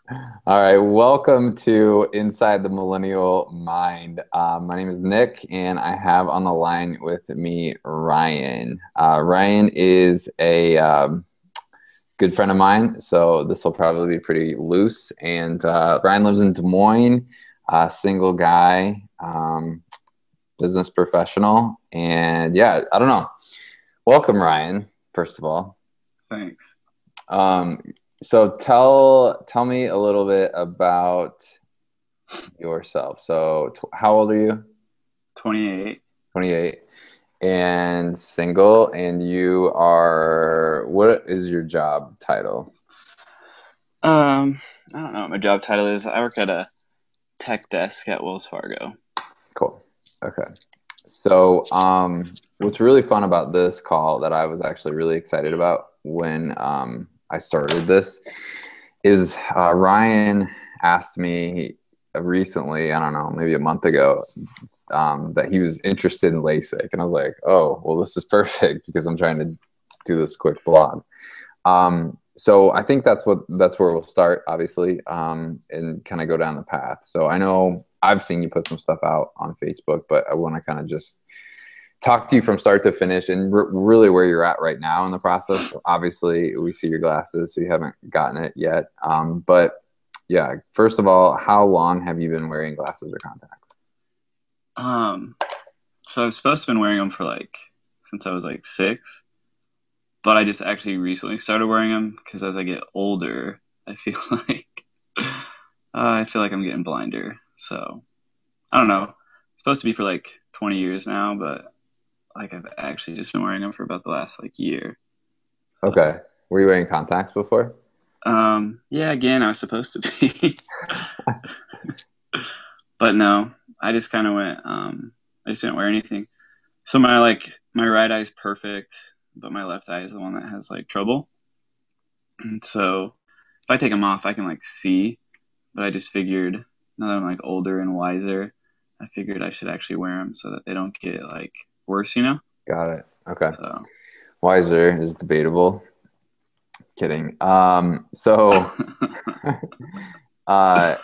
All right, welcome to Inside the Millennial Mind. My name is Nick, and I have on the line with me Ryan. Ryan is a good friend of mine, so this will probably be pretty loose. And Ryan lives in Des Moines, single guy, business professional, and yeah, I don't know. Welcome, Ryan. First of all. Thanks. Um, so tell me a little bit about yourself. So how old are you? 28. 28 and single, and you are, what is your job title? I don't know what my job title is. I work at a tech desk at Wells Fargo. Cool. Okay. So what's really fun about this call that I was actually really excited about when I started this is Ryan asked me recently, I don't know, maybe a month ago, that he was interested in LASIK. And I was like, oh, well, this is perfect because I'm trying to do this quick blog. So I think that's where we'll start, obviously, and kind of go down the path. So I know I've seen you put some stuff out on Facebook, but I want to kind of just talk to you from start to finish and really where you're at right now in the process. Obviously, we see your glasses, so you haven't gotten it yet. But yeah, first of all, how long have you been wearing glasses or contacts? Um, so I've supposed to been wearing them for since I was like 6, but I just actually recently started wearing them because as I get older, I feel like I feel like I'm getting blinder. So I don't know. It's supposed to be for like 20 years now, but like I've actually just been wearing them for about the last like year. So Okay. Were you wearing contacts before? yeah, again, I was supposed to be. But no, I just kind of went. I just didn't wear anything. So my right eye is perfect, but my left eye is the one that has like trouble. And so if I take them off, I can like see. But I just figured now that I'm like older and wiser, I figured I should actually wear them so that they don't get like worse, you know? Got it. Okay. So Wiser is debatable. Kidding. So uh,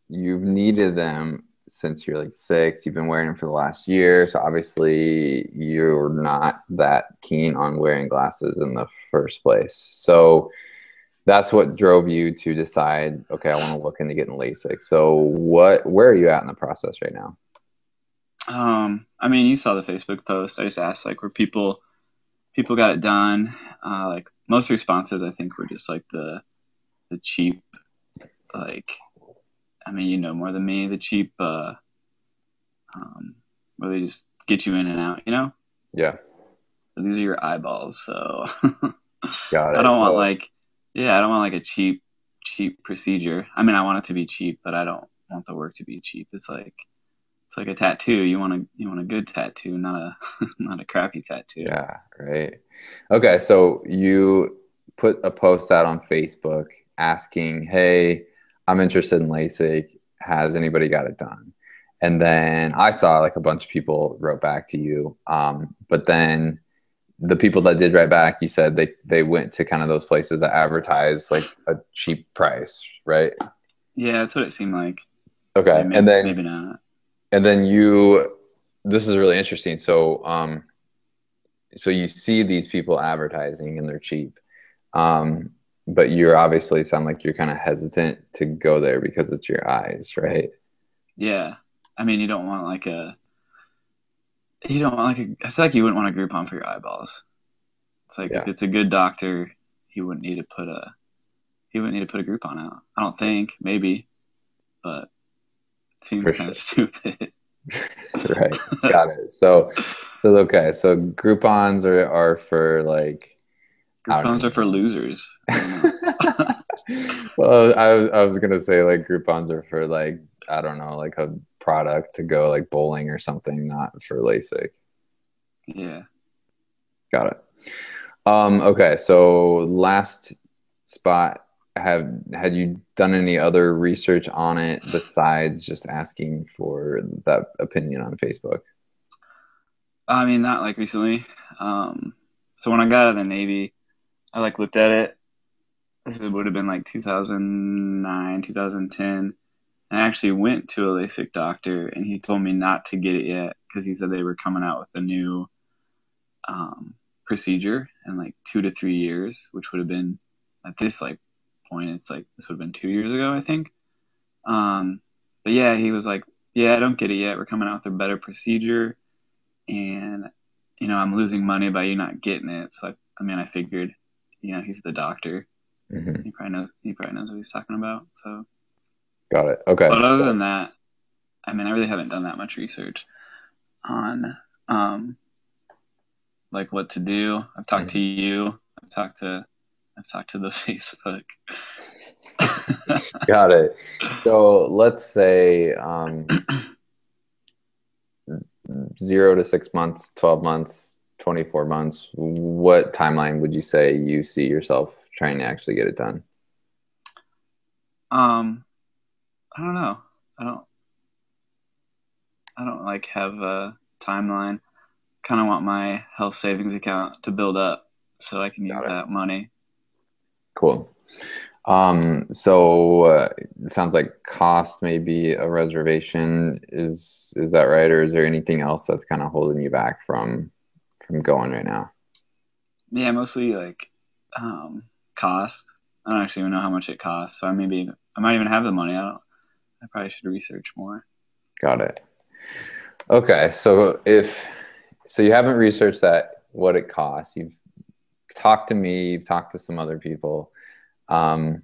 you've needed them since you're like 6. You've been wearing them for the last year. So obviously you're not that keen on wearing glasses in the first place. So that's what drove you to decide, okay, I want to look into getting LASIK. So where are you at in the process right now? I mean, you saw the Facebook post. I just asked like where people got it done. Like most responses, I think were just like the cheap, like I mean, you know more than me, the cheap um, where they just get you in and out, you know? Yeah, These are your eyeballs, so got I it. don't want So like yeah, I don't want like a cheap procedure. I mean, I want it to be cheap, but I don't want the work to be cheap. It's like a tattoo. You want a good tattoo, not a not a crappy tattoo. yeah, right. Okay, so you put a post out on Facebook asking, "Hey, I'm interested in LASIK. Has anybody got it done?" And then I saw like a bunch of people wrote back to you. But then the people that did write back, you said they went to kind of those places that advertise like a cheap price, right? Yeah, that's what it seemed like. Okay, Maybe not. and then you, this is really interesting. So so you see these people advertising and they're cheap. Um, but you're obviously sound like you're kind of hesitant to go there because it's your eyes, right? Yeah, I mean, you don't want like a. I feel like you wouldn't want a Groupon for your eyeballs. It's like if Yeah, it's a good doctor, he wouldn't need to put a he wouldn't need to put a Groupon out. I don't think, maybe, but it seems for kind sure. of stupid. Right. Got it. So okay, so Groupons are for like, I don't Groupons are even for know. losers. I don't know. Well, I was gonna say like Groupons are for like, I don't know, like a product to go like bowling or something, not for LASIK. Yeah. Got it. Okay, so last spot, have had you done any other research on it besides just asking for that opinion on Facebook? I mean, not like recently. Um, so when I got out of the Navy, I like looked at it this would have been like 2009, 2010. And I actually went to a LASIK doctor, and he told me not to get it yet because he said they were coming out with a new procedure in like 2 to 3 years, which would have been at this like point, it's like this would have been 2 years ago, I think. But yeah, he was like, "Yeah, don't get it yet. We're coming out with a better procedure, and I'm losing money by you not getting it." So I mean, I figured, he's the doctor. Hmm. He probably knows. He probably knows what he's talking about. So, Got it. Okay. but other So, than that, I mean, I really haven't done that much research on like what to do. I've talked to mhm. you. I've talked to the Facebook. Got it. So let's say 0 to 6 months, 12 months, 24 months. What timeline would you say you see yourself trying to actually get it done? um, I don't know. I don't. I don't like have a timeline. Kind of want my health savings account to build up so I can use Got it. that money. Cool. So it sounds like cost may be a reservation. Is that right? Or is there anything else that's kind of holding you back from going right now? Yeah, mostly like cost. I don't actually even know how much it costs, so I might even have the money. I don't. I probably should research more. Got it. Okay, so you haven't researched that what it costs. You've talked to me, you've talked to some other people. Um,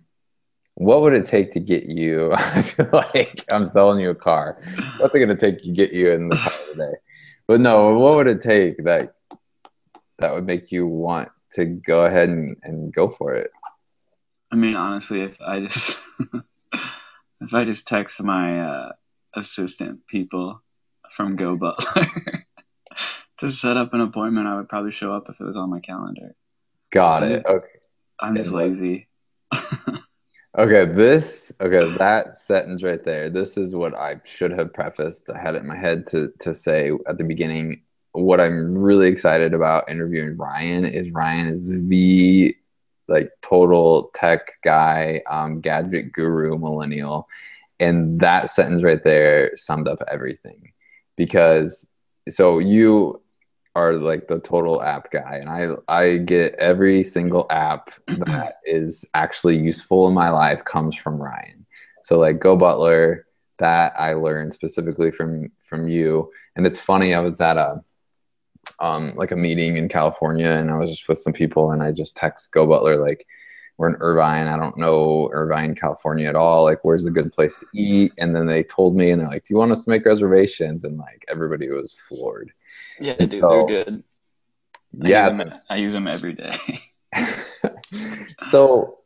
what would it take to get you? I feel like I'm selling you a car. What's it going to take to get you in the car today? But no, what would it take that would make you want to go ahead and go for it? I mean, honestly, if I just if I just text my assistant people from Go Butler to set up an appointment, I would probably show up if it was on my calendar. Got I'm it. just Okay. I'm just And what? lazy. Okay, that sentence right there. This is what I should have prefaced. I had it in my head to say at the beginning. What I'm really excited about interviewing Ryan is the like total tech guy, gadget guru, millennial, and that sentence right there summed up everything. Because so you are like the total app guy, and I get every single app that is actually useful in my life comes from Ryan. So like Go Butler, that I learned specifically from you. And it's funny, I was at a like a meeting in California, and I was just with some people, and I just text Go Butler like, we're in Irvine. I don't know Irvine, California at all. Like, where's a good place to eat? And then they told me, and they're like, do you want us to make reservations? And like everybody was floored. Yeah, And dude, they're so good. I use yeah, them. I use them every day. so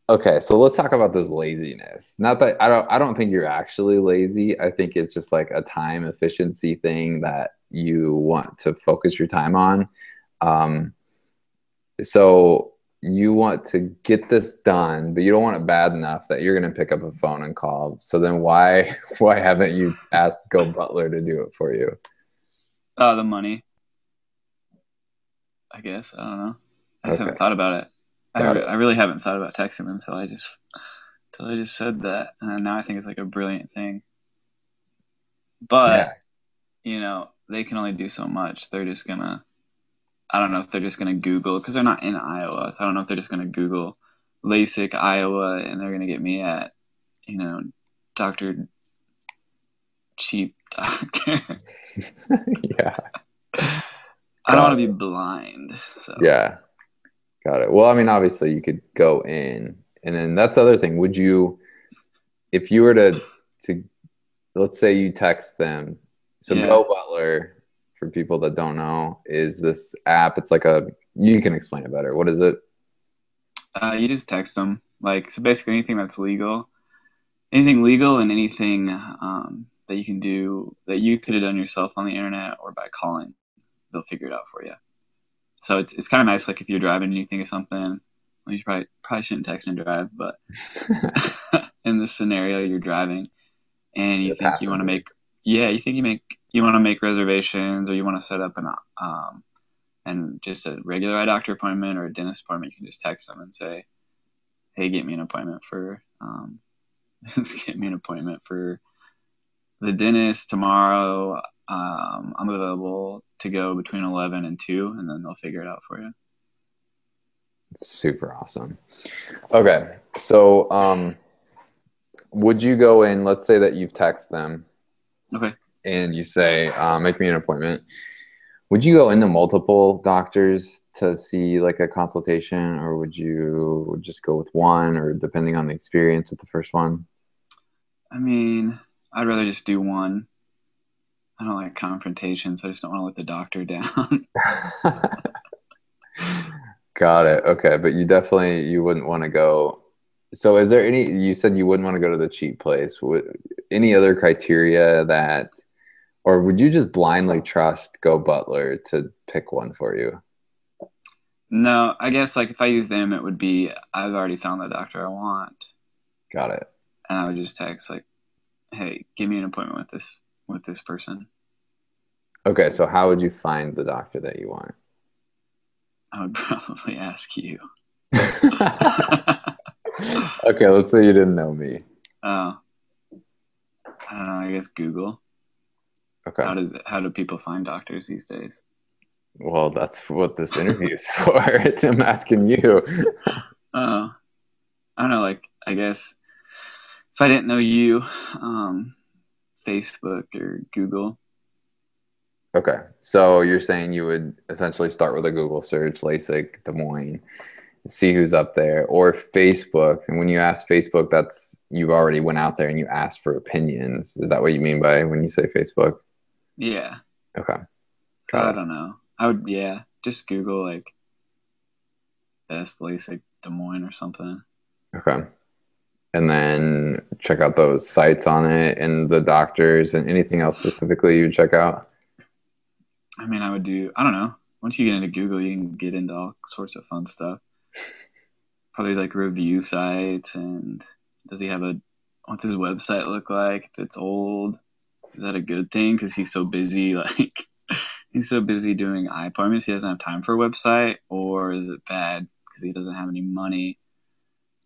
okay, so let's talk about this laziness. Not that I don't think you're actually lazy. I think it's just like a time efficiency thing that you want to focus your time on. Um, so you want to get this done, but you don't want it bad enough that you're going to pick up a phone and call. So then why why haven't you asked Go Butler to do it for you? The money, I guess. I don't know. I just Okay, haven't thought about it. got I it. really haven't thought about texting them until I just said that, and now I think it's like a brilliant thing. But Yeah. they can only do so much. They're just gonna. I don't know if they're just gonna Google because they're not in Iowa. So I don't know if they're just gonna Google LASIK Iowa and they're gonna get me at you know Doctor Cheap Doctor. Yeah, I don't got want to be it. blind. So Yeah. Got it. Well, I mean, obviously you could go in, and then that's the other thing. Would you, if you were to let's say you text them. So yeah, Go Butler, for people that don't know, is this app. It's like you can explain it better. What is it? you just text them like so. Basically, anything legal, and anything that you can do that you could have done yourself on the internet or by calling, they'll figure it out for you. So it's kind of nice. Like if you're driving and you think of something, well, you probably shouldn't text and drive, but in this scenario, you're driving and you You're a think you want to passenger. make, yeah, you want to make reservations or you want to set up and just a regular eye doctor appointment or a dentist appointment. You can just text them and say, hey, get me an appointment for just get me an appointment for the dentist tomorrow. I'm available to go between 11 and 2, and then they'll figure it out for you. Super awesome. Okay. So, would you go in, let's say that you've texted them Okay. and you say, make me an appointment. Would you go into multiple doctors to see like a consultation, or would you just go with one, or depending on the experience with the first one? I mean, I'd rather just do one. I don't like confrontation, so I just don't want to let the doctor down. Got it. Okay. But you wouldn't want to go. So is there you said you wouldn't want to go to the cheap place. Any other criteria that, or would you just blindly trust Go Butler to pick one for you? No, I guess like if I use them, it would be I've already found the doctor I want, Got it. and I would just text like, "Hey, give me an appointment with this person." Okay. So how would you find the doctor that you want? I would probably ask you. Okay. Let's say you didn't know me. I don't know. I guess Google. Okay. How do people find doctors these days? Well, that's what this interview is for. I'm asking you. I don't know. Like, I guess if I didn't know you, Facebook or Google. Okay. So you're saying you would essentially start with a Google search, LASIK, Des Moines, see who's up there, or Facebook. And when you ask Facebook, that's you already went out there and you asked for opinions. Is that what you mean by when you say Facebook? Yeah. Okay. I don't know. I would, just Google like best LASIK Des Moines or something. Okay. And then check out those sites on it and the doctors and anything else specifically you check out. I mean, I don't know. Once you get into Google, you can get into all sorts of fun stuff. Probably like review sites, and what's his website look like? If it's old, is that a good thing? Because he's so busy, like he's so busy doing eye appointments, he doesn't have time for a website, or is it bad because he doesn't have any money,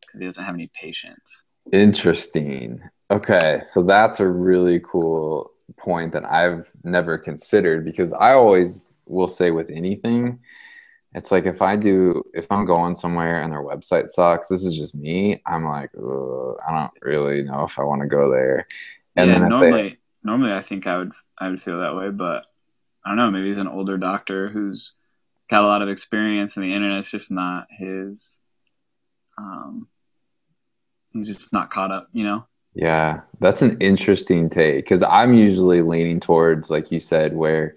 because he doesn't have any patience? Interesting. Okay, so that's a really cool point that I've never considered, because I always will say with anything, it's like if I'm going somewhere and their website sucks, this is just me. I'm like, ugh, I don't really know if I want to go there. And Yeah, then normally I think I would feel that way, but I don't know, maybe he's an older doctor who's got a lot of experience and the internet's just not his he's just not caught up, you know? yeah, that's an interesting take, because I'm usually leaning towards, like you said, where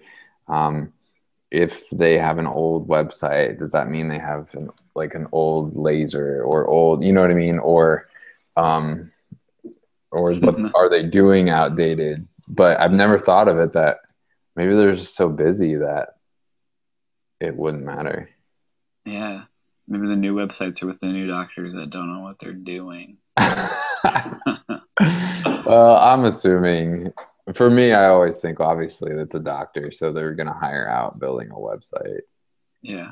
if they have an old website, does that mean they have an old laser or old, you know what I mean? Um, or what are they doing outdated? But I've never thought of it that maybe they're just so busy that it wouldn't matter. Yeah. Maybe the new websites are with the new doctors that don't know what they're doing. Well, I'm assuming for me, I always think obviously that's a doctor, so they're gonna hire out building a website. Yeah.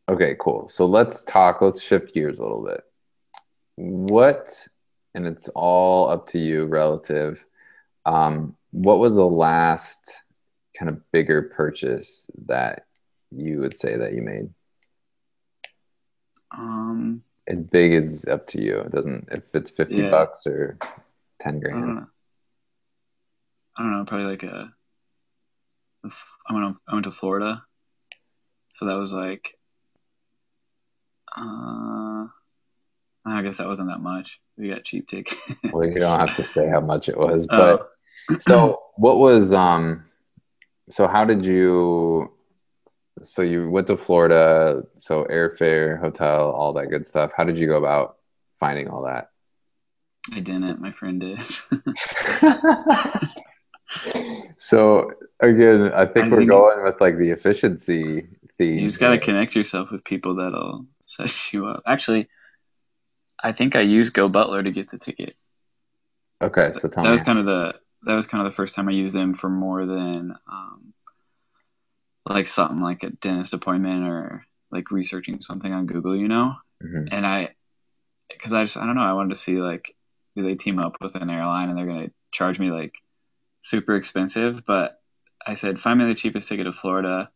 Okay, cool. So let's shift gears a little bit. And it's all up to you, relative. What was the last kind of bigger purchase that you would say that you made? And big is up to you. It doesn't, if it's 50 bucks or 10 grand. I don't know, probably like I went to Florida. So that was like, I guess that wasn't that much. We got cheap tickets. Well, you don't have to say how much it was, but so what was, so how did you, so you went to Florida, so airfare, hotel, all that good stuff. How did you go about finding all that? I didn't. My friend did. So again, I think we're going with like the efficiency theme. You just got to connect yourself with people that'll set you up. Actually, I think I used Go Butler to get the ticket. Okay, so tell me. That was kind of the first time I used them for more than like something like a dentist appointment or like researching something on Google, you know, Hmm. and because I don't know, I wanted to see like, do they team up with an airline and they're gonna charge me like super expensive? But I said, find me the cheapest ticket to Florida.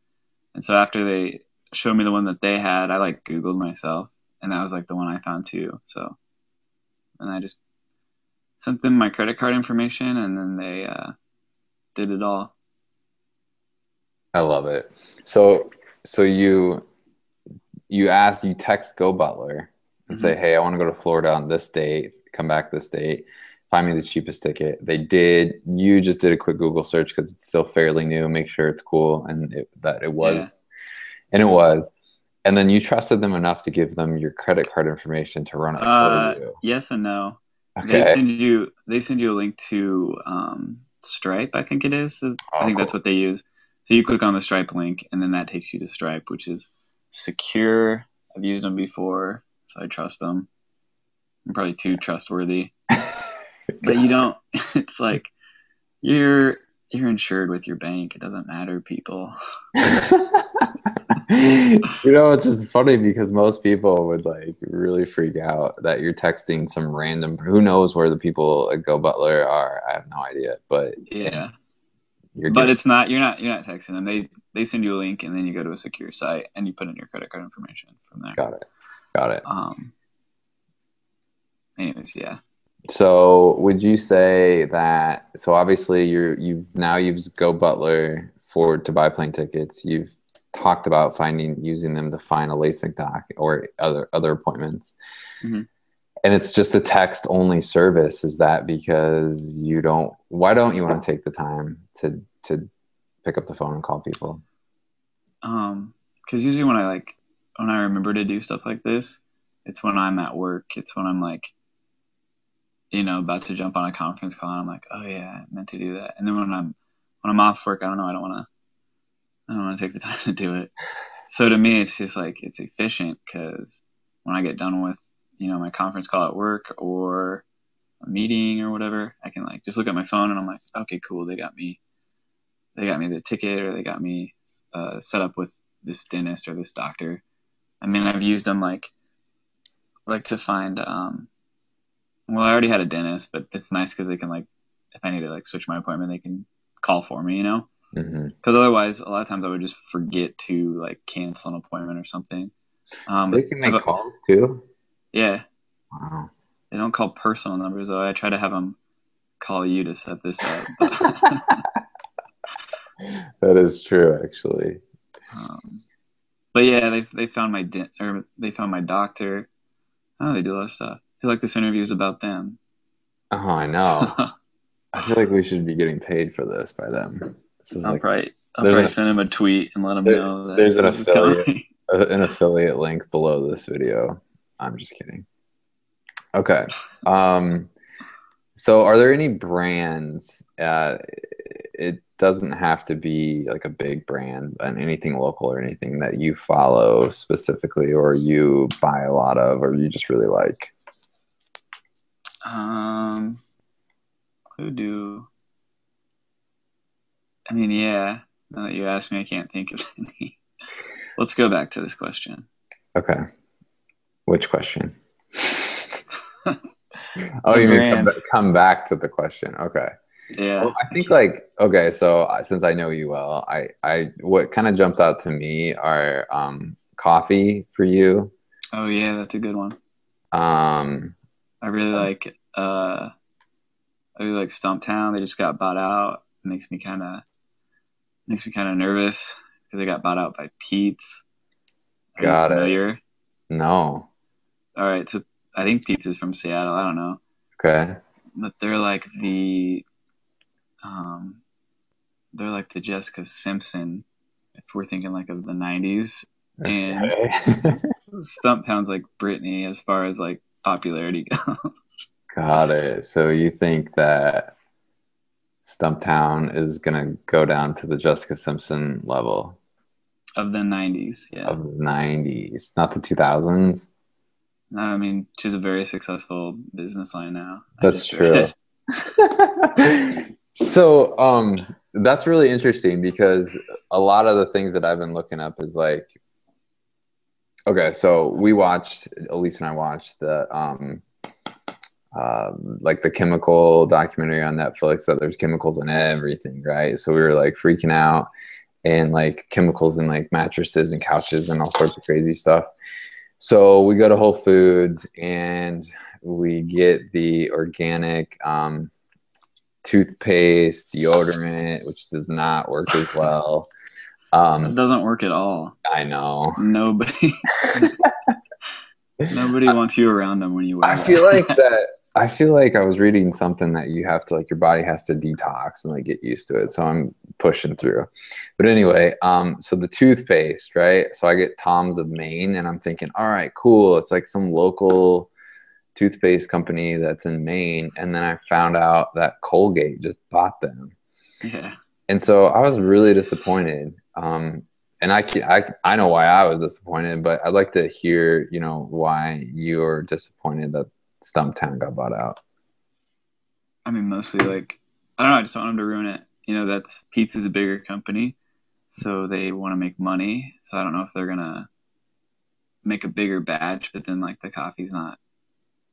And so after they showed me the one that they had, I like Googled myself, and that was like the one I found too. So, and I just sent them my credit card information, and then they did it all. I love it. So you text Go Butler and say, Hmm. hey, I want to go to Florida on this date, come back this date, find me the cheapest ticket. They did. You just did a quick Google search because it's still fairly new, make sure it's cool, and it Yeah. was, and it was. And then you trusted them enough to give them your credit card information to run it for you. Yes and no. Okay. They send you a link to Stripe, I think it is. I Oh, think that's cool. what they use. So you click on the Stripe link, and then that takes you to Stripe, which is secure. I've used them before, so I trust them. I'm probably too trustworthy, but you don't. It's like you're insured with your bank. It doesn't matter, people. It's just funny because most people would like really freak out that you're texting some random, who knows where the people at Go Butler are. I have no idea, but and Yeah, you're but giving. it's not. You're not texting them. They send you a link, and then you go to a secure site, and you put in your credit card information from there. Got it. Got it. Um. Anyways, yeah. So would you say that, so obviously you've now used Go Butler to buy plane tickets. You've talked about using them to find a LASIK doc or other appointments. Hmm. And it's just a text only service. Is that because why don't you want to take the time to pick up the phone and call people? Because usually when I remember to do stuff like this, it's when I'm at work. It's when I'm like, about to jump on a conference call, and I'm like, oh yeah, I meant to do that. And then when I'm off work, I don't know, I don't want to take the time to do it. So to me, it's just like it's efficient because when I get done with, my conference call at work or a meeting or whatever, I can like just look at my phone and I'm like, okay, cool, they got me the ticket, or they got me set up with this dentist or this doctor. I mean, I've used them like to find well, I already had a dentist, but it's nice because they can like, if I need to like switch my appointment, they can call for me, Hmm. Because otherwise, a lot of times I would just forget to like cancel an appointment or something. They can make I've, calls too. yeah, Wow. they don't call personal numbers though. I try to have them call you to set this up, but That is true, actually. um, but yeah, they found or they found my doctor. Oh, they do a lot of stuff. I feel like this interview is about them. Oh, I know. I feel like we should be getting paid for this by them. This is like I'll there's probably an send him a tweet and let him know that there's this is coming. an affiliate link below this video. I'm just kidding. Okay. So are there any brands? It doesn't have to be like a big brand and anything local or anything that you follow specifically, or you buy a lot of, or you just really like. Um, who do? I mean, yeah. Now that you asked me, I can't think of any. Let's go back to this question. Okay. Which question? Oh, The you mean brands. come back to the question. Okay. Yeah. Well, I think like, okay, so since I know you well, I what kind of jumps out to me are coffee for you. Oh yeah, that's a good one. Um, I really like Stumptown. They just got bought out. It makes me kind of nervous because they got bought out by Pete's. Are you got it. familiar? No. All right, so I think Pete's is from Seattle. I don't know, Okay. but um they're like the Jessica Simpson, if we're thinking like of the '90s, and Okay. Stumptown's like Britney as far as like popularity goes. Got it. So you think that Stumptown is gonna go down to the Jessica Simpson level Of the '90s, yeah. of the 90s, not the 2000s? I mean, she's a very successful business line now. I That's just true. read. So, that's really interesting because a lot of the things that I've been looking up is like Okay, so we watched, Elise and I watched the like the chemical documentary on Netflix that there's chemicals in everything, right? So we were like freaking out, and like chemicals in like mattresses and couches and all sorts of crazy stuff. So we go to Whole Foods and we get the organic toothpaste, deodorant, which does not work as well. That doesn't work at all. I know. Nobody, nobody wants you around them when you wear I feel like that. that. I feel like I was reading something that you have to like your body has to detox and like get used to it. So I'm pushing through. But anyway, so the toothpaste, right? So I get Tom's of Maine, and I'm thinking, all right, cool. It's like some local toothpaste company that's in Maine, and then I found out that Colgate just bought them, Yeah. and so I was really disappointed. And I know why I was disappointed, but I'd like to hear, why you're disappointed that Stumptown got bought out. I mean, mostly like, I don't know. I just don't want them to ruin it. That's pizza's a bigger company, so they want to make money. So I don't know if they're gonna make a bigger batch, but then like the coffee's not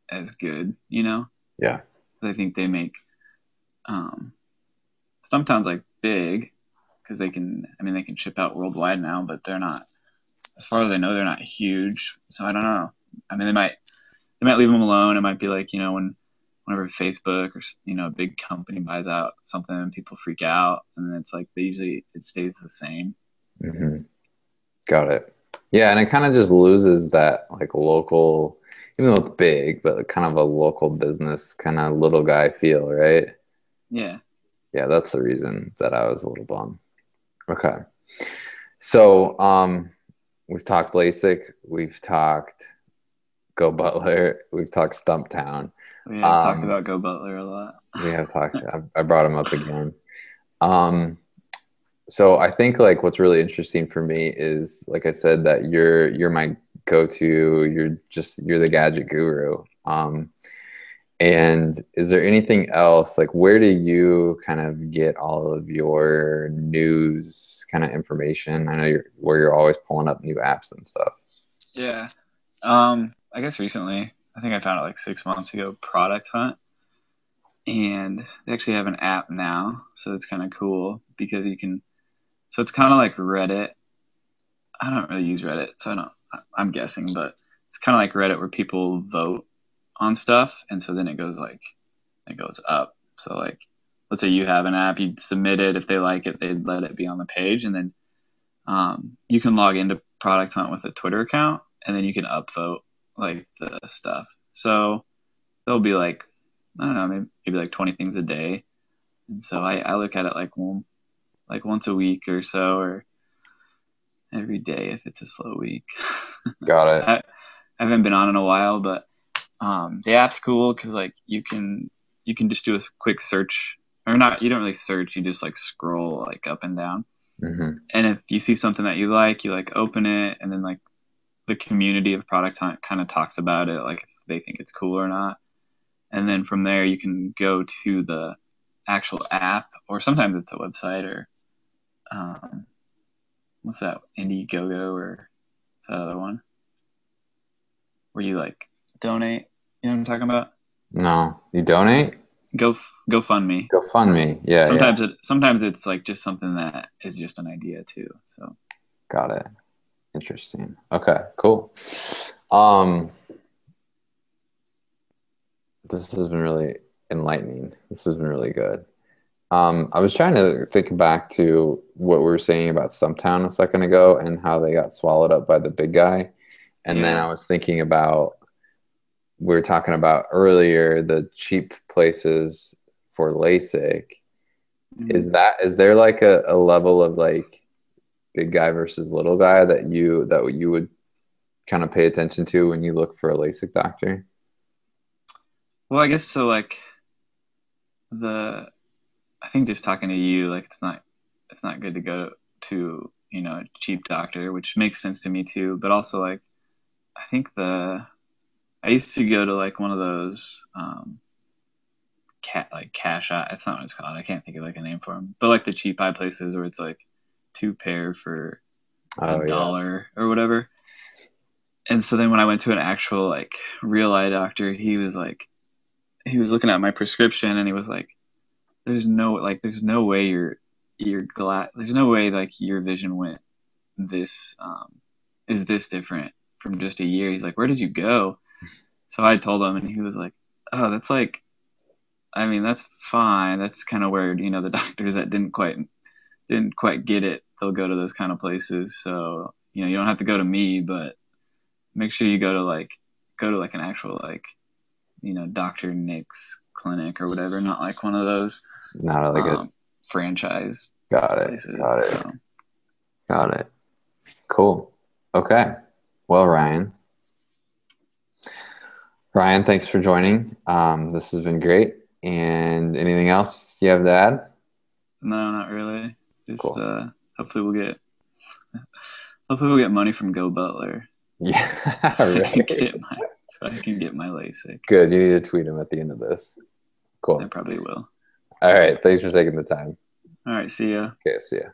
as good. Yeah. I think they make Stumptown's like big because they can. I mean, they can ship out worldwide now, but they're not. As far as I know, they're not huge. So I don't know. I mean, they might leave them alone. It might be like whenever Facebook or a big company buys out something, people freak out, and then it's like it stays the same. Hmm. Got it. Yeah, and it kind of just loses that like local, even though it's big, but kind of a local business kind of little guy feel, right? Yeah. Yeah, that's the reason that I was a little bummed. Okay. So, we've talked LASIK, we've talked Go Butler, we've talked Stumptown. We have talked about Go Butler a lot. We have talked, I brought him up again. So I think like what's really interesting for me is, like I said, that you're my go-to, you're the gadget guru. And is there anything else, like where do you kind of get all of your news kind of information? I know you're always pulling up new apps and stuff. Yeah. I guess recently, I think I found it like 6 months ago, Product Hunt. And they actually have an app now. So it's kind of cool because so it's kind of like Reddit. I don't really use Reddit, so I'm guessing, but it's kind of like Reddit where people vote on stuff. And so then it goes up. So like, let's say you have an app, you'd submit it. If they like it, they'd let it be on the page. And then you can log into Product Hunt with a Twitter account, and then you can upvote like the stuff. So there'll be like, I don't know, maybe like 20 things a day. And so I look at it like once a week or so, or every day if it's a slow week. Got it. I haven't been on in a while, but the app's cool because like you can just do a quick search, or not. You don't really search. You just like scroll like up and down. Mm-hmm. And if you see something that you like open it, and then like the community of Product Hunt kind of talks about it, like if they think it's cool or not. And then from there, you can go to the actual app, or sometimes it's a website, or what's that, Indiegogo, or what's that other one where you like donate? You know what I'm talking about? No, you donate? GoFundMe. GoFundMe. Yeah, yeah. Sometimes it's like just something that is just an idea too. So Got it. Interesting. Okay, cool. This has been really enlightening. This has been really good. I was trying to think back to what we were saying about Stumptown a second ago and how they got swallowed up by the big guy. And then yeah. I was thinking about, we were talking about earlier, the cheap places for LASIK. Mhm. Is there like a level of like big guy versus little guy that you would kind of pay attention to when you look for a LASIK doctor? Well, I guess so. Like I think just talking to you, like it's not good to go to a cheap doctor, which makes sense to me too. But also like I think I used to go to like one of those cash eye. That's not what it's called. I can't think of like a name for them. But like the cheap eye places where it's like two pair for Oh yeah. $1 or whatever. And so then when I went to an actual like real eye doctor, he was looking at my prescription and he was like, there's no way there's no way like your vision went this is this different from just a year. He's like, where did you go? So I told him and he was like, oh, that's like, I mean, that's fine. That's kind of where, you know, the doctors that didn't quite get it, they'll go to those kind of places. So, you know, you don't have to go to me, but make sure you go to like an actual like, you know, Dr. Nick's clinic or whatever, not like one of those Not like a franchise got it. places. Got it. So. Got it. Cool. Okay. Well, Ryan, thanks for joining. This has been great. And anything else you have to add? No, not really. Just Cool. hopefully we'll get money from Go Butler. Yeah, So right. I can get my LASIK. Good. You need to tweet him at the end of this. Cool. I probably will. All right. Thanks for taking the time. All right, see ya. Okay, see ya.